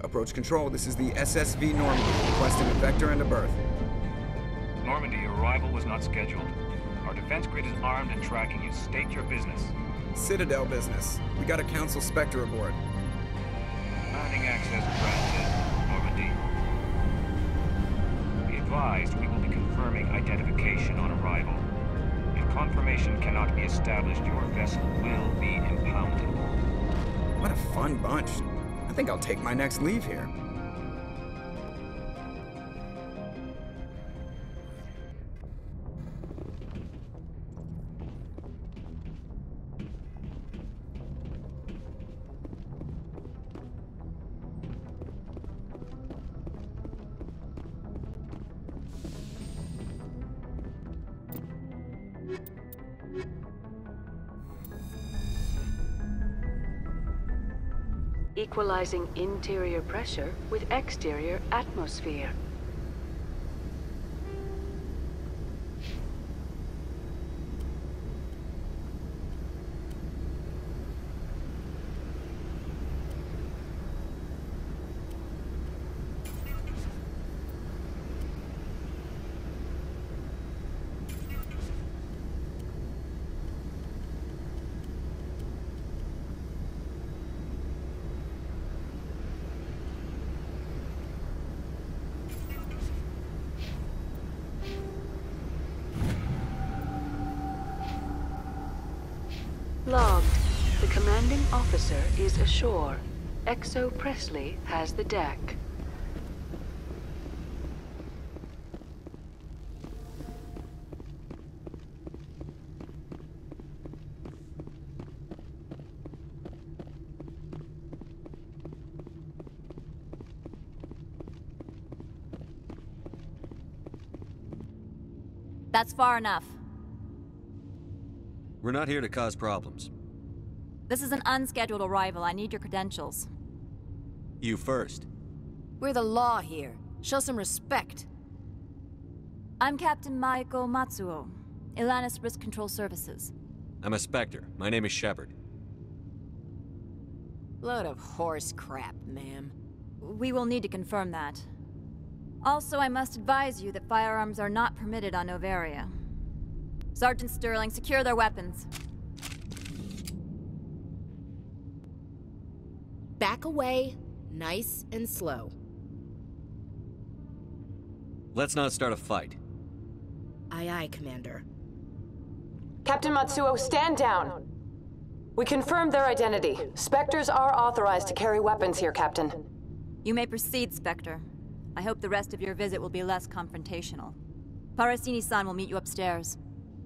Approach control, this is the SSV Normandy, requesting a vector and a berth. Normandy, your arrival was not scheduled. Our defense grid is armed and tracking you. State your business. Citadel business. We got a Council Spectre aboard. Landing access granted, Normandy. Be advised, we will be confirming identification on arrival. If confirmation cannot be established, your vessel will be impounded. What a fun bunch. I think I'll take my next leave here. Equalizing interior pressure with exterior atmosphere. Logged. The commanding officer is ashore. Exo Presley has the deck. That's far enough. We're not here to cause problems. This is an unscheduled arrival. I need your credentials. You first. We're the law here. Show some respect. I'm Captain Maiko Matsuo, Ilanis Risk Control Services. I'm a Spectre. My name is Shepard. Load of horse crap, ma'am. We will need to confirm that. Also, I must advise you that firearms are not permitted on Noveria. Sergeant Sterling, secure their weapons. Back away, nice and slow. Let's not start a fight. Aye, aye, Commander. Captain Matsuo, stand down! We confirmed their identity. Spectres are authorized to carry weapons here, Captain. You may proceed, Spectre. I hope the rest of your visit will be less confrontational. Parasini-san will meet you upstairs.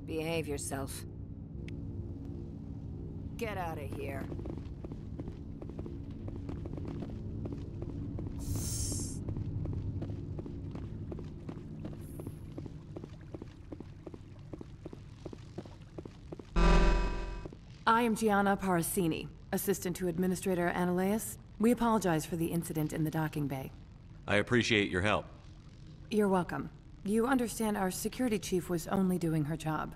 Behave yourself. Get out of here. I am Gianna Parasini, assistant to Administrator Ananias. We apologize for the incident in the docking bay. I appreciate your help. You're welcome. You understand our security chief was only doing her job.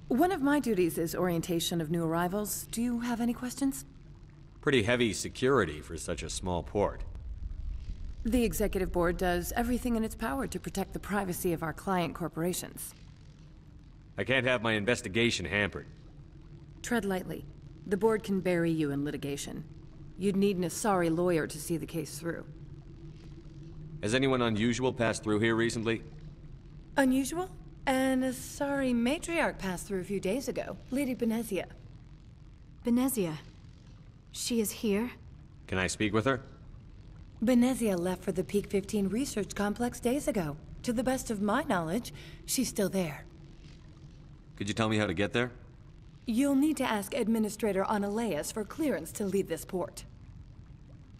One of my duties is orientation of new arrivals. Do you have any questions? Pretty heavy security for such a small port. The executive board does everything in its power to protect the privacy of our client corporations. I can't have my investigation hampered. Tread lightly. The board can bury you in litigation. You'd need an Asari lawyer to see the case through. Has anyone unusual passed through here recently? Unusual? An Asari matriarch passed through a few days ago. Lady Benezia. Benezia? She is here? Can I speak with her? Benezia left for the Peak 15 research complex days ago. To the best of my knowledge, she's still there. Could you tell me how to get there? You'll need to ask Administrator Analeas for clearance to leave this port.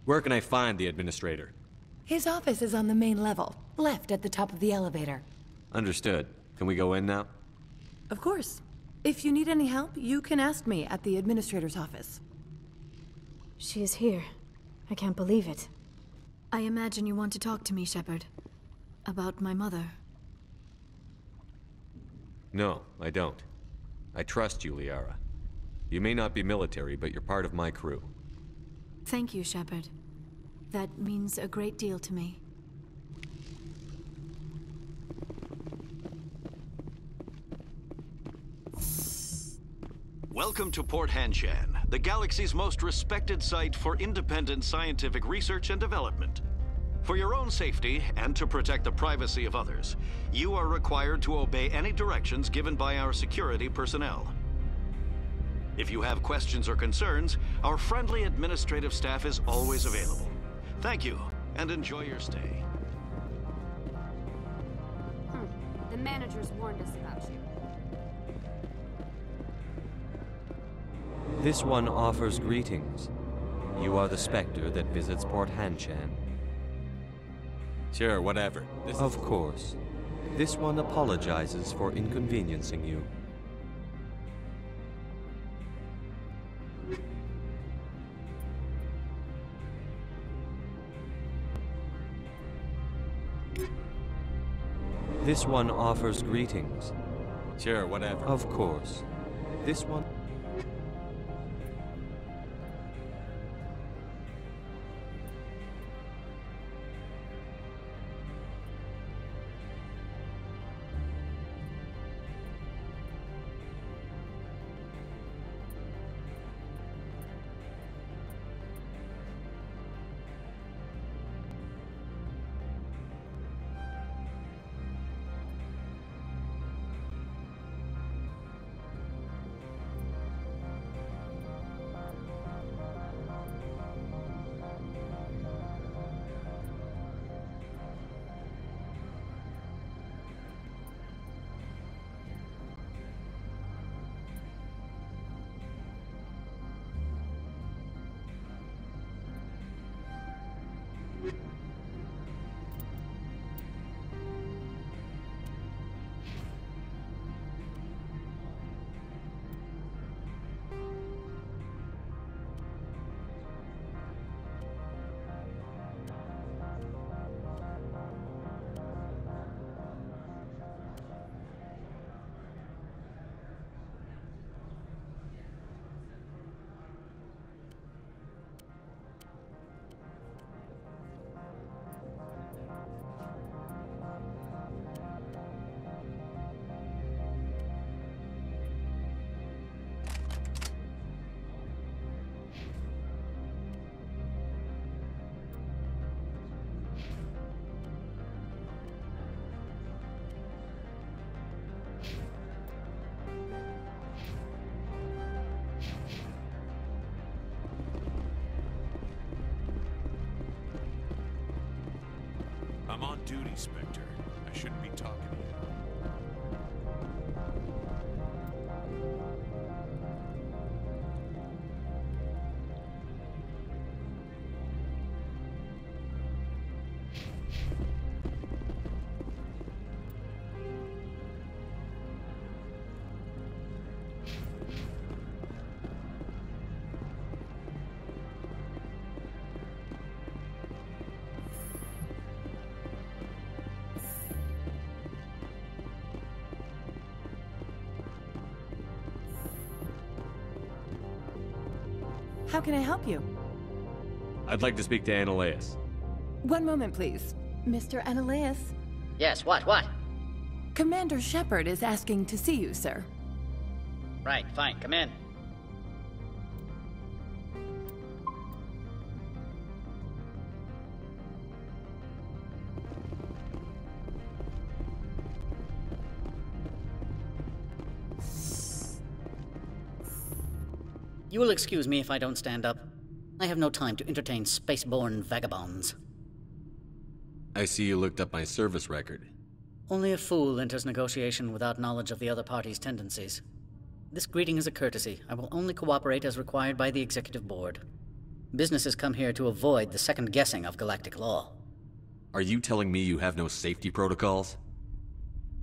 Where can I find the Administrator? His office is on the main level, left at the top of the elevator. Understood. Can we go in now? Of course. If you need any help, you can ask me at the Administrator's office. She is here. I can't believe it. I imagine you want to talk to me, Shepard. About my mother. No, I don't. I trust you, Liara. You may not be military, but you're part of my crew. Thank you, Shepard. That means a great deal to me. Welcome to Port Hanshan, the galaxy's most respected site for independent scientific research and development. For your own safety, and to protect the privacy of others, you are required to obey any directions given by our security personnel. If you have questions or concerns, our friendly administrative staff is always available. Thank you, and enjoy your stay. The managers warned us about you. This one offers greetings. You are the Spectre that visits Port Hanshan. Sure, whatever. Of course. This one apologizes for inconveniencing you. This one offers greetings. Sure, whatever. Of course. This one... I'm on duty, Spectre. I shouldn't be talking to you. How can I help you? I'd like to speak to Analeas. One moment, please. Mr. Analeas. Yes, what? Commander Shepard is asking to see you, sir. Right, fine, come in. You will excuse me if I don't stand up. I have no time to entertain spaceborne vagabonds. I see you looked up my service record. Only a fool enters negotiation without knowledge of the other party's tendencies. This greeting is a courtesy. I will only cooperate as required by the Executive Board. Businesses come here to avoid the second guessing of galactic law. Are you telling me you have no safety protocols?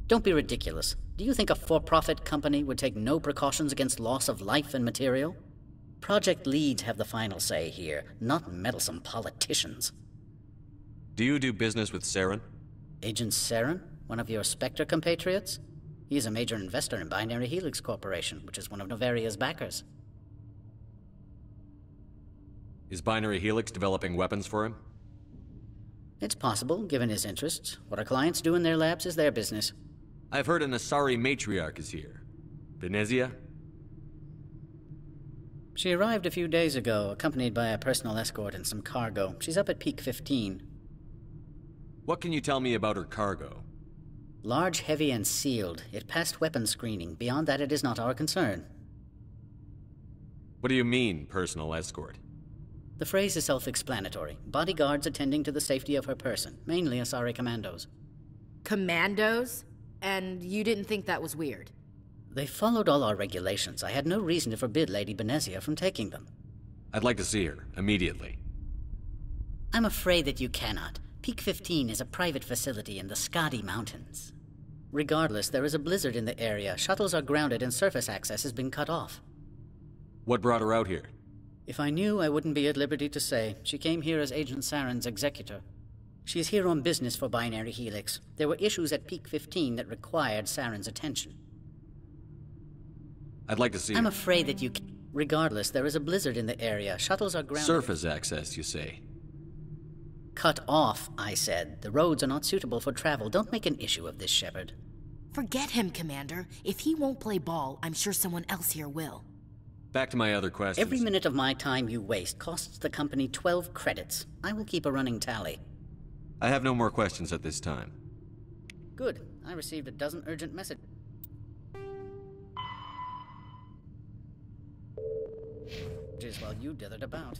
Don't be ridiculous. Do you think a for-profit company would take no precautions against loss of life and material? Project leads have the final say here, not meddlesome politicians. Do you do business with Saren? Agent Saren? One of your Spectre compatriots? He is a major investor in Binary Helix Corporation, which is one of Noveria's backers. Is Binary Helix developing weapons for him? It's possible, given his interests. What our clients do in their labs is their business. I've heard an Asari matriarch is here. Venezia? She arrived a few days ago, accompanied by a personal escort and some cargo. She's up at Peak 15. What can you tell me about her cargo? Large, heavy, and sealed. It passed weapons screening. Beyond that, it is not our concern. What do you mean, personal escort? The phrase is self-explanatory. Bodyguards attending to the safety of her person, mainly Asari commandos. Commandos? And you didn't think that was weird? They followed all our regulations. I had no reason to forbid Lady Benezia from taking them. I'd like to see her, immediately. I'm afraid that you cannot. Peak 15 is a private facility in the Skadi Mountains. Regardless, there is a blizzard in the area. Shuttles are grounded and surface access has been cut off. What brought her out here? If I knew, I wouldn't be at liberty to say. She came here as Agent Saren's executor. She is here on business for Binary Helix. There were issues at Peak 15 that required Saren's attention. I'd like to see her. I'm afraid that you can't. Regardless, there is a blizzard in the area. Shuttles are grounded. Surface access, you say? Cut off, I said. The roads are not suitable for travel. Don't make an issue of this, Shepard. Forget him, Commander. If he won't play ball, I'm sure someone else here will. Back to my other questions. Every minute of my time you waste costs the company 12 credits. I will keep a running tally. I have no more questions at this time. Good. I received a dozen urgent messages. While you dithered about.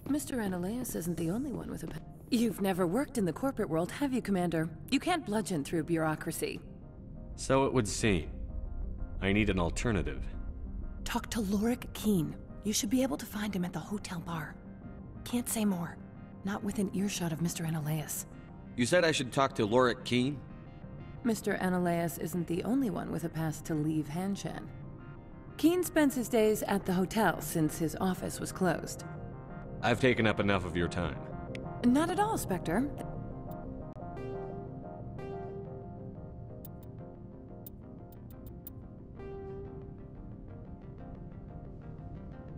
Mr. Ananias isn't the only one with a pen. You've never worked in the corporate world, have you, Commander? You can't bludgeon through bureaucracy. So it would seem. I need an alternative. Talk to Lorik Keene. You should be able to find him at the hotel bar. Can't say more. Not within earshot of Mr. Ananias. You said I should talk to Lorik Keene? Mr. Ananias isn't the only one with a pass to leave Hanshan. Keene spends his days at the hotel since his office was closed. I've taken up enough of your time. Not at all, Spectre.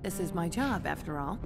This is my job, after all.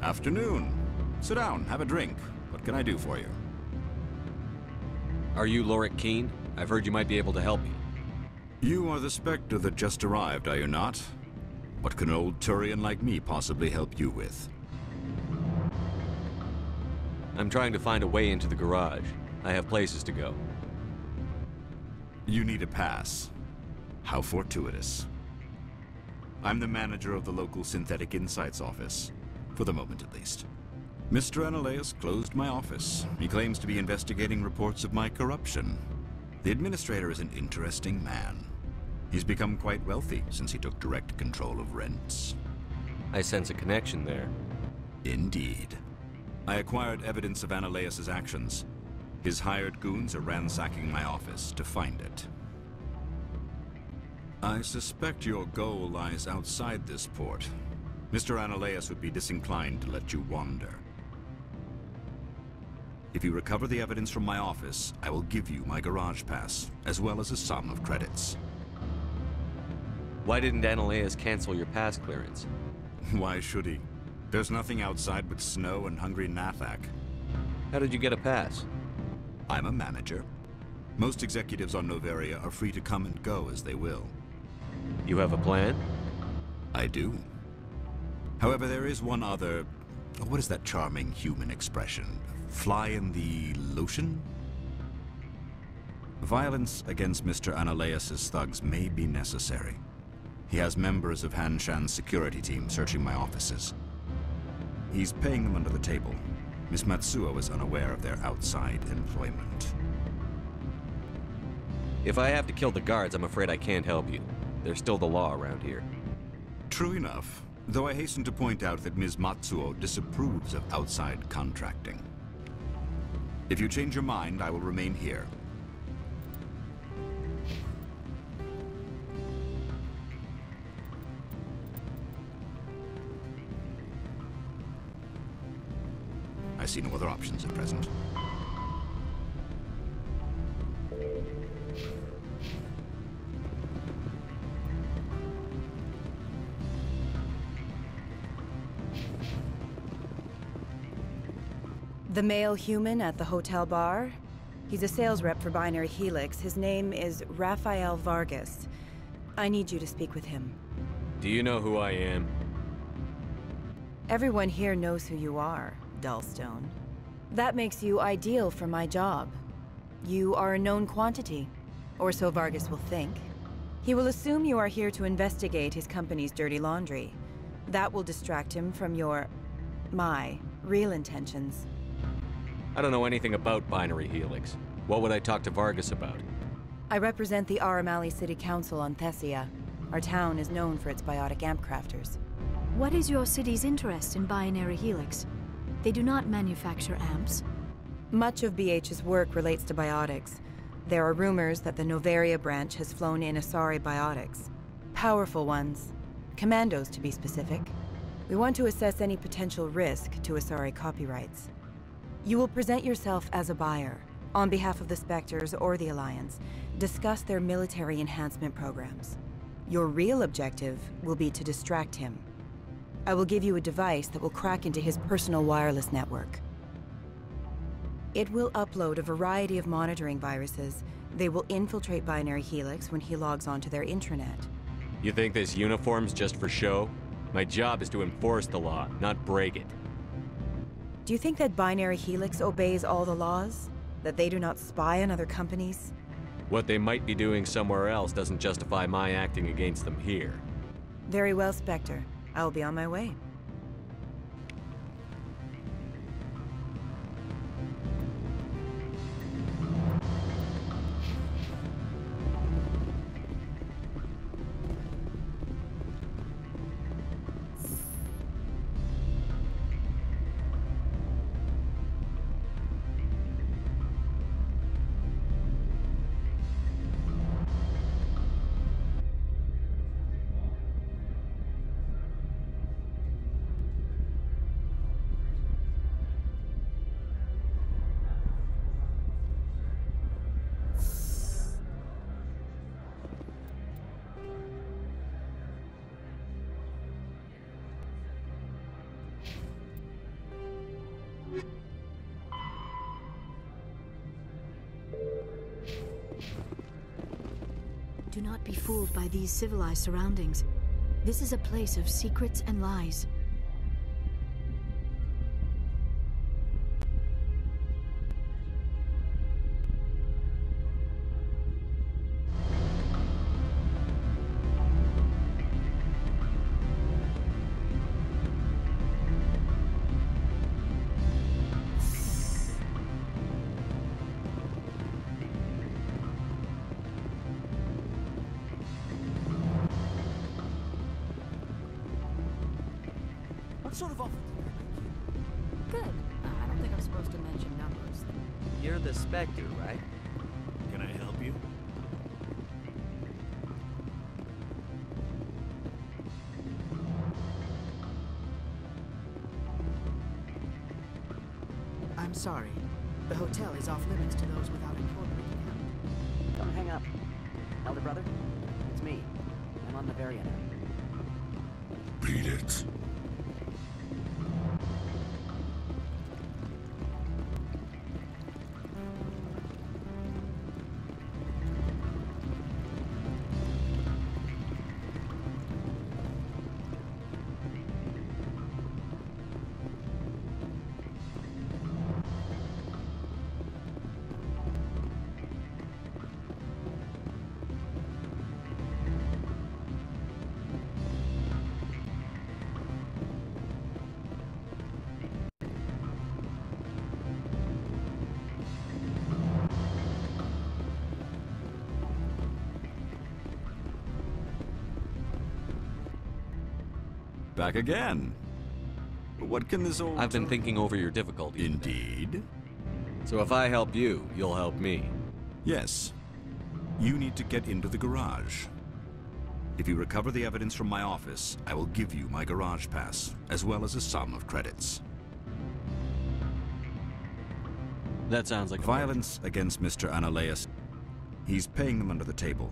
Afternoon. Sit down, have a drink. What can I do for you? Are you Lorik Keene? I've heard you might be able to help me. You are the Spectre that just arrived, are you not? What can an old Turian like me possibly help you with? I'm trying to find a way into the garage. I have places to go. You need a pass. How fortuitous. I'm the manager of the local Synthetic Insights office. For the moment, at least. Mr. Analaeus closed my office. He claims to be investigating reports of my corruption. The administrator is an interesting man. He's become quite wealthy since he took direct control of rents. I sense a connection there. Indeed. I acquired evidence of Analaeus' actions. His hired goons are ransacking my office to find it. I suspect your goal lies outside this port. Mr. Analaeus would be disinclined to let you wander. If you recover the evidence from my office, I will give you my garage pass, as well as a sum of credits. Why didn't Analaeus cancel your pass clearance? Why should he? There's nothing outside but snow and hungry Nathak. How did you get a pass? I'm a manager. Most executives on Noveria are free to come and go as they will. You have a plan? I do. However, there is one other... what is that charming human expression? Fly in the lotion? Violence against Mr. Analaeus' thugs may be necessary. He has members of Han Shan's security team searching my offices. He's paying them under the table. Miss Matsuo is unaware of their outside employment. If I have to kill the guards, I'm afraid I can't help you. There's still the law around here. True enough, though I hasten to point out that Ms. Matsuo disapproves of outside contracting. If you change your mind, I will remain here. I see no other options at present. The male human at the hotel bar? He's a sales rep for Binary Helix. His name is Rafael Vargas. I need you to speak with him. Do you know who I am? Everyone here knows who you are, Dullstone. That makes you ideal for my job. You are a known quantity, or so Vargas will think. He will assume you are here to investigate his company's dirty laundry. That will distract him from my real intentions. I don't know anything about Binary Helix. What would I talk to Vargas about? I represent the Aramali City Council on Thessia. Our town is known for its biotic amp crafters. What is your city's interest in Binary Helix? They do not manufacture amps. Much of BH's work relates to biotics. There are rumors that the Noveria branch has flown in Asari biotics. Powerful ones. Commandos, to be specific. We want to assess any potential risk to Asari copyrights. You will present yourself as a buyer, on behalf of the Spectres or the Alliance. Discuss their military enhancement programs. Your real objective will be to distract him. I will give you a device that will crack into his personal wireless network. It will upload a variety of monitoring viruses. They will infiltrate Binary Helix when he logs onto their intranet. You think this uniform's just for show? My job is to enforce the law, not break it. Do you think that Binary Helix obeys all the laws? That they do not spy on other companies? What they might be doing somewhere else doesn't justify my acting against them here. Very well, Spectre. I will be on my way. Do not be fooled by these civilized surroundings. This is a place of secrets and lies. sort of offer? Good. I don't think I'm supposed to mention numbers. You're the Spectre, right? Can I help you? I'm sorry. The hotel is off limits to those without a corporate account. Don't hang up. Elder brother, it's me. I'm on Noveria now. Beat it. Back again. What can this old... I've been thinking over your difficulty. Indeed. So if I help you, you'll help me. Yes. You need to get into the garage. If you recover the evidence from my office, I will give you my garage pass, as well as a sum of credits. That sounds like violence against Mr. Analeas. He's paying them under the table.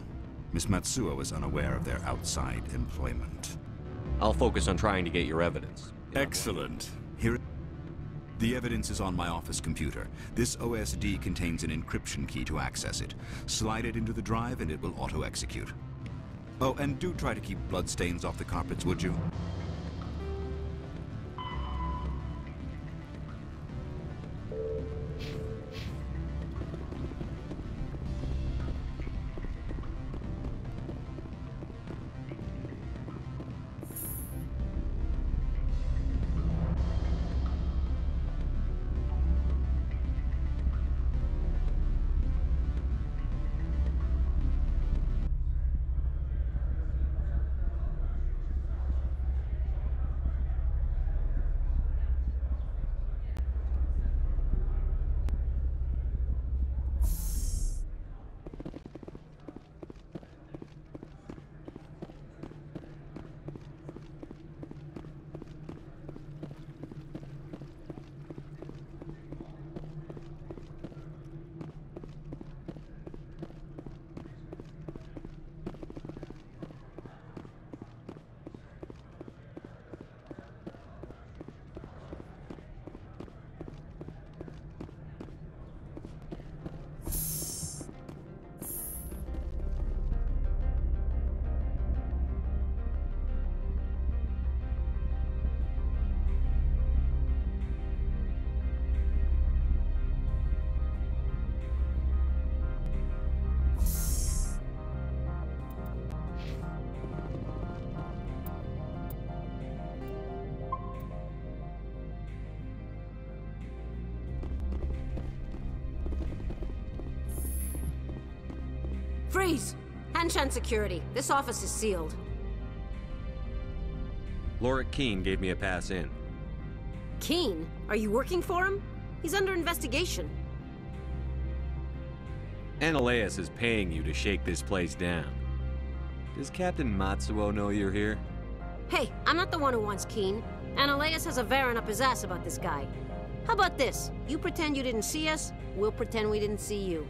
Miss Matsuo is unaware of their outside employment. I'll focus on trying to get your evidence. Excellent. Here, the evidence is on my office computer. This OSD contains an encryption key to access it. Slide it into the drive and it will auto-execute. Oh, and do try to keep bloodstains off the carpets, would you? Freeze! Hanshan security. This office is sealed. Lorik Keene gave me a pass in. Keene? Are you working for him? He's under investigation. Analeas is paying you to shake this place down. Does Captain Matsuo know you're here? Hey, I'm not the one who wants Keene. Analeas has a Varen up his ass about this guy. How about this? You pretend you didn't see us, we'll pretend we didn't see you.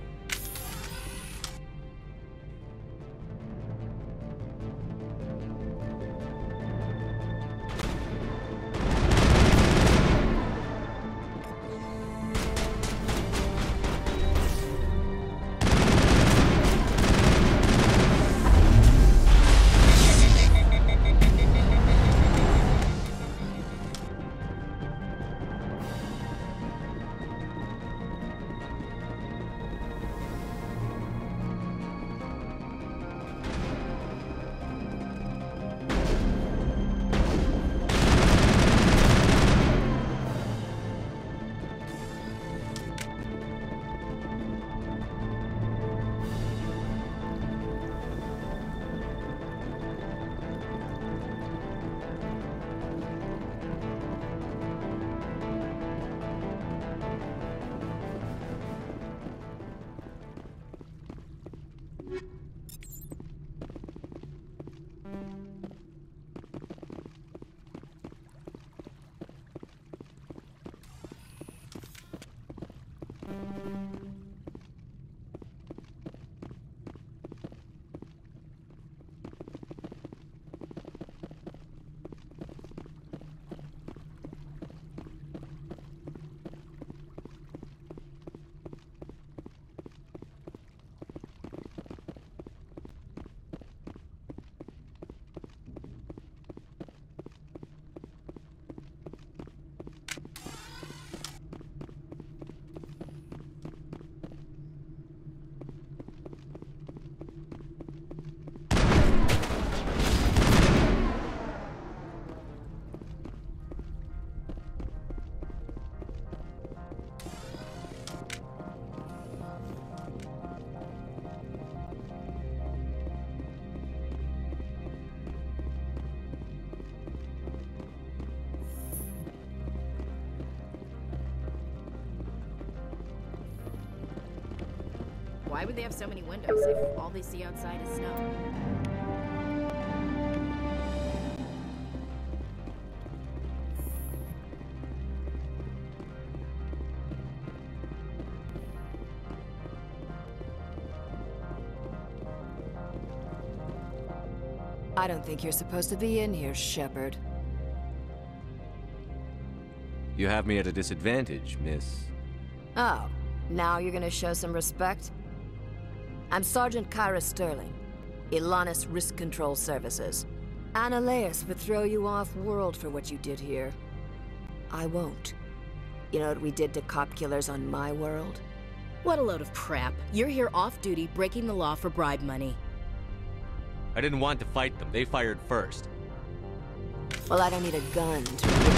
why would they have so many windows if all they see outside is snow? I don't think you're supposed to be in here, Shepard. You have me at a disadvantage, miss. Oh, now you're gonna show some respect? I'm Sergeant Kyra Sterling, Ilanis Risk Control Services. Ananias would throw you off-world for what you did here. I won't. You know what we did to cop killers on my world? What a load of crap. You're here off-duty, breaking the law for bribe money. I didn't want to fight them. They fired first. Well, I don't need a gun to...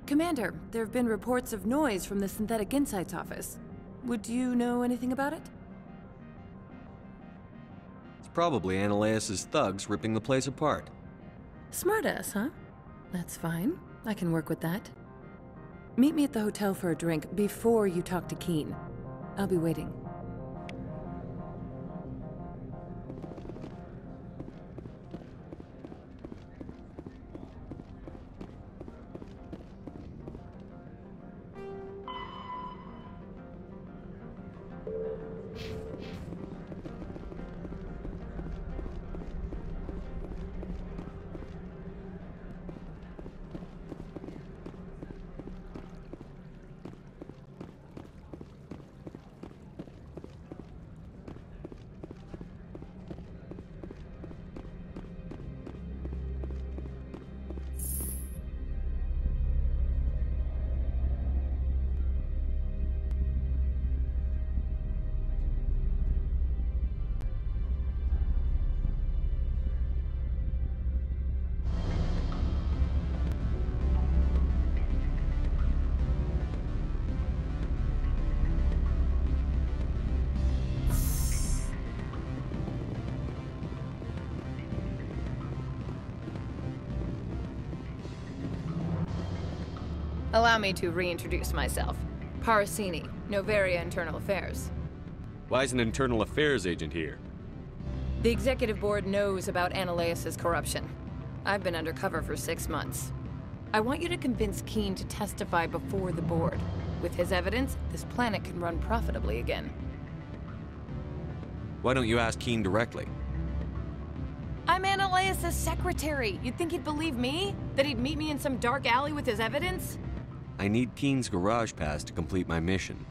Commander, there have been reports of noise from the Synthetic Insights office. Would you know anything about it? It's probably Ananias' thugs ripping the place apart. Smartass, huh? That's fine. I can work with that. Meet me at the hotel for a drink before you talk to Keen. I'll be waiting. Allow me to reintroduce myself. Parasini, Noveria Internal Affairs. Why is an internal affairs agent here? The executive board knows about Ananias' corruption. I've been undercover for 6 months. I want you to convince Keen to testify before the board. With his evidence, this planet can run profitably again. Why don't you ask Keen directly? I'm Ananias' secretary. You'd think he'd believe me? That he'd meet me in some dark alley with his evidence? I need Keen's garage pass to complete my mission.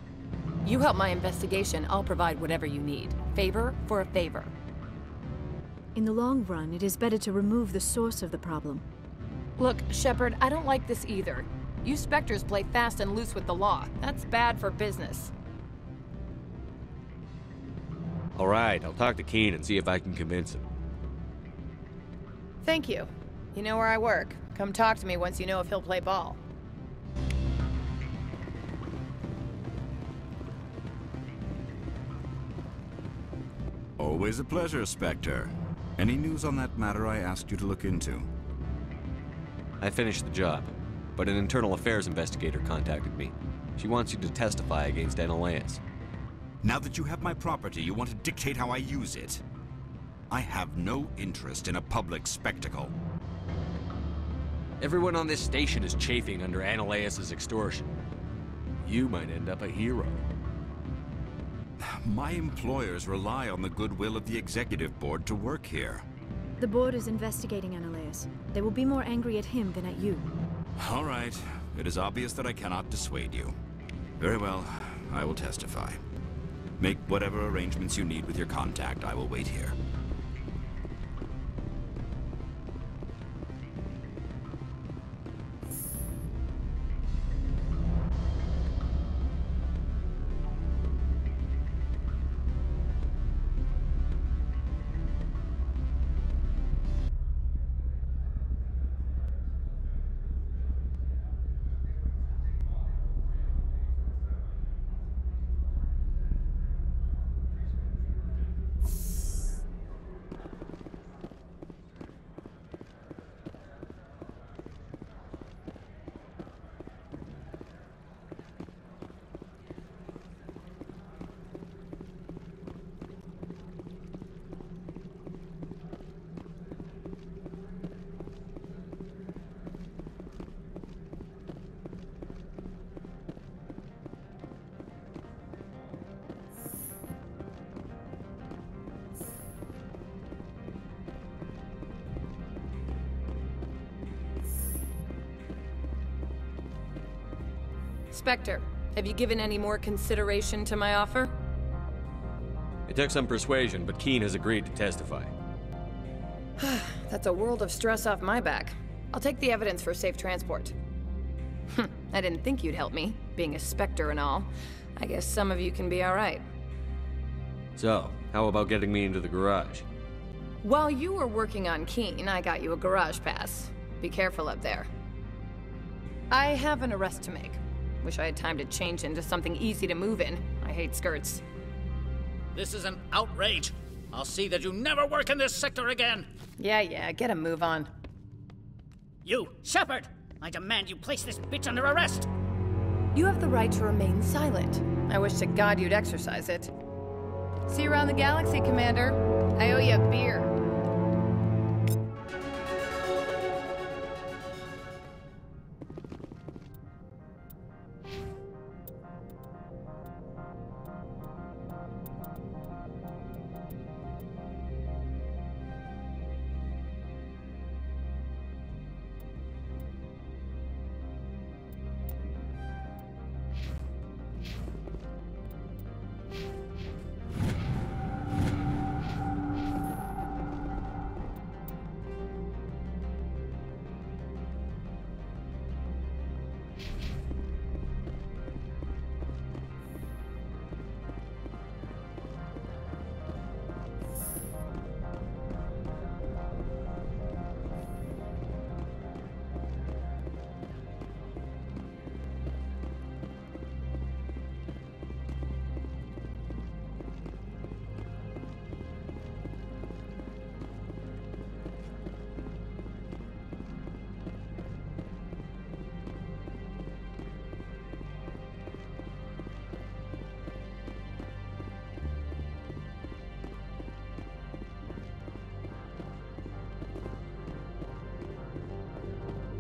You help my investigation, I'll provide whatever you need. Favor for a favor. In the long run, it is better to remove the source of the problem. Look, Shepard, I don't like this either. You Spectres play fast and loose with the law. That's bad for business. All right, I'll talk to Keen and see if I can convince him. Thank you. You know where I work. Come talk to me once you know if he'll play ball. Always a pleasure, Spectre. Any news on that matter I asked you to look into? I finished the job, but an internal affairs investigator contacted me. She wants you to testify against Analeas. Now that you have my property, you want to dictate how I use it? I have no interest in a public spectacle. Everyone on this station is chafing under Analeas' extortion. You might end up a hero. My employers rely on the goodwill of the executive board to work here. The board is investigating Analeas. They will be more angry at him than at you. All right. It is obvious that I cannot dissuade you. Very well. I will testify. Make whatever arrangements you need with your contact. I will wait here. Spectre, have you given any more consideration to my offer? It took some persuasion, but Keen has agreed to testify. That's a world of stress off my back. I'll take the evidence for safe transport. I didn't think you'd help me, being a Spectre and all. I guess some of you can be alright. So, how about getting me into the garage? While you were working on Keen, I got you a garage pass. Be careful up there. I have an arrest to make. Wish I had time to change into something easy to move in. I hate skirts. This is an outrage. I'll see that you never work in this sector again. Yeah, get a move on. You, Shepard! I demand you place this bitch under arrest! You have the right to remain silent. I wish to God you'd exercise it. See you around the galaxy, Commander. I owe you a beer.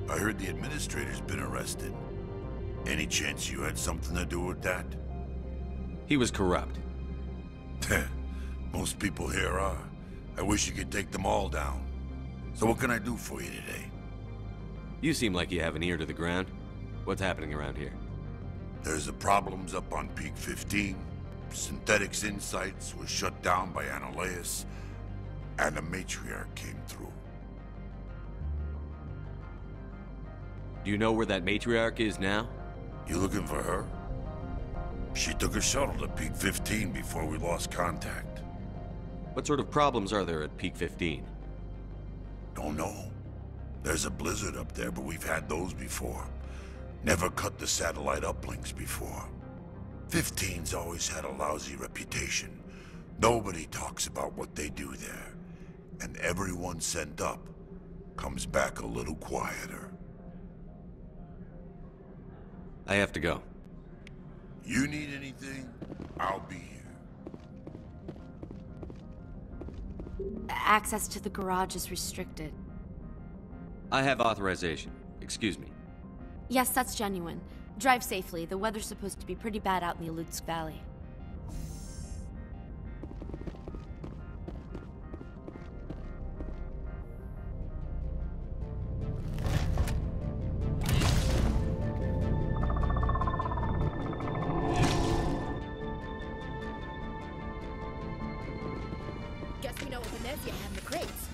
I heard the administrator's been arrested. Any chance you had something to do with that? He was corrupt. Most people here are. I wish you could take them all down. So what can I do for you today? You seem like you have an ear to the ground. What's happening around here? There's the problems up on Peak 15. Synthetics Insights was shut down by Analeas. and the matriarch came through. Do you know where that matriarch is now? You looking for her? She took a shuttle to Peak 15 before we lost contact. What sort of problems are there at Peak 15? Don't know. There's a blizzard up there, but we've had those before. Never cut the satellite uplinks before. 15's always had a lousy reputation. Nobody talks about what they do there. And everyone sent up comes back a little quieter. I have to go. You need anything? I'll be here. Access to the garage is restricted. I have authorization. Excuse me. Yes, that's genuine. Drive safely. The weather's supposed to be pretty bad out in the Alutsk Valley. Guess we know what Venezia had in the crates.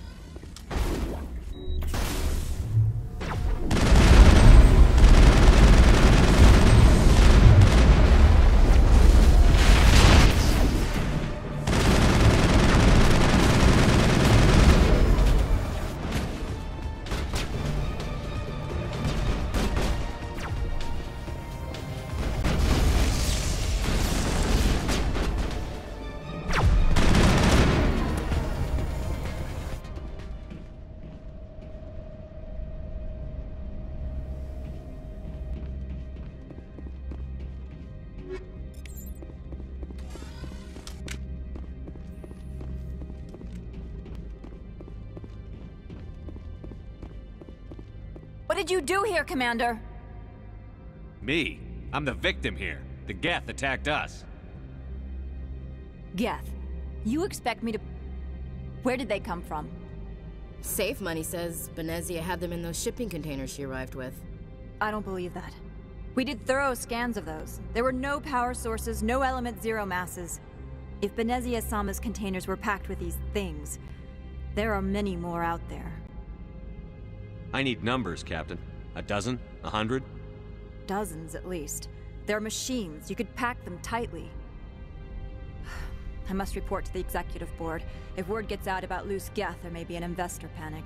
What did you do here, Commander? Me? I'm the victim here. The Geth attacked us. Geth, you expect me to... Where did they come from? Safe Money says Venezia had them in those shipping containers she arrived with. I don't believe that. We did thorough scans of those. There were no power sources, no element zero masses. If Venezia Sama's containers were packed with these things, there are many more out there. I need numbers, Captain. A dozen? 100? Dozens, at least. They're machines. You could pack them tightly. I must report to the executive board. If word gets out about loose Geth, there may be an investor panic.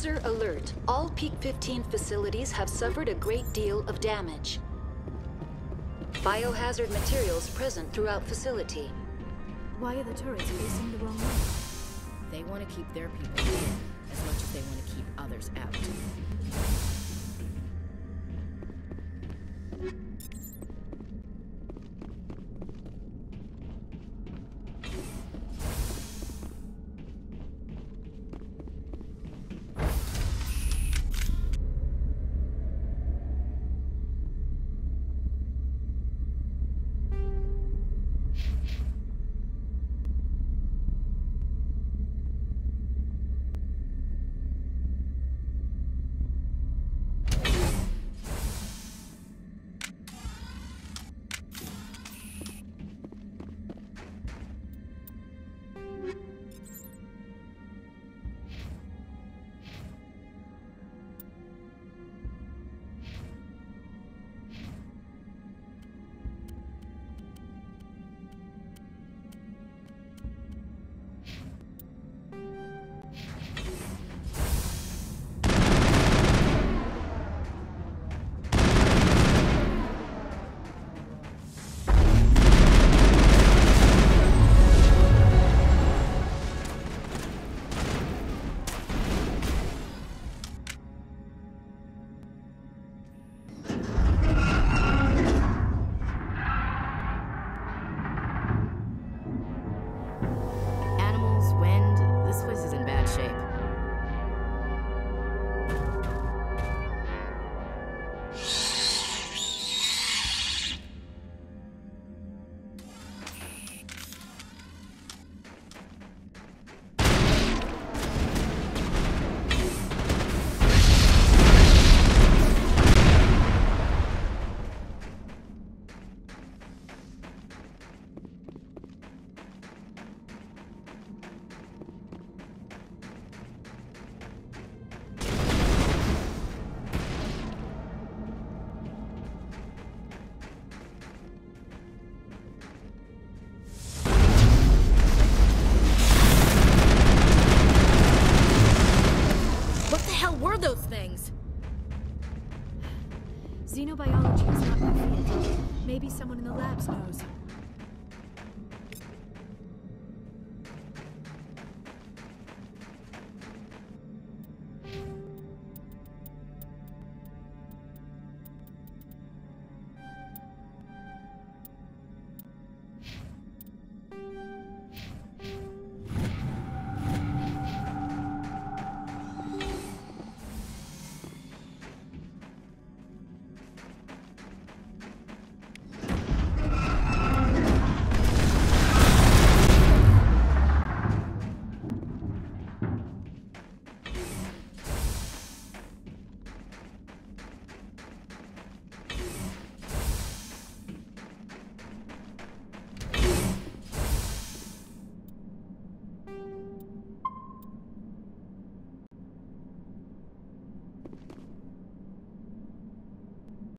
User alert. All Peak 15 facilities have suffered a great deal of damage. Biohazard materials present throughout facility. Why are the turrets facing the wrong way? They want to keep their people in as much as they want to keep others out. Animals, wind, this place is in bad shape.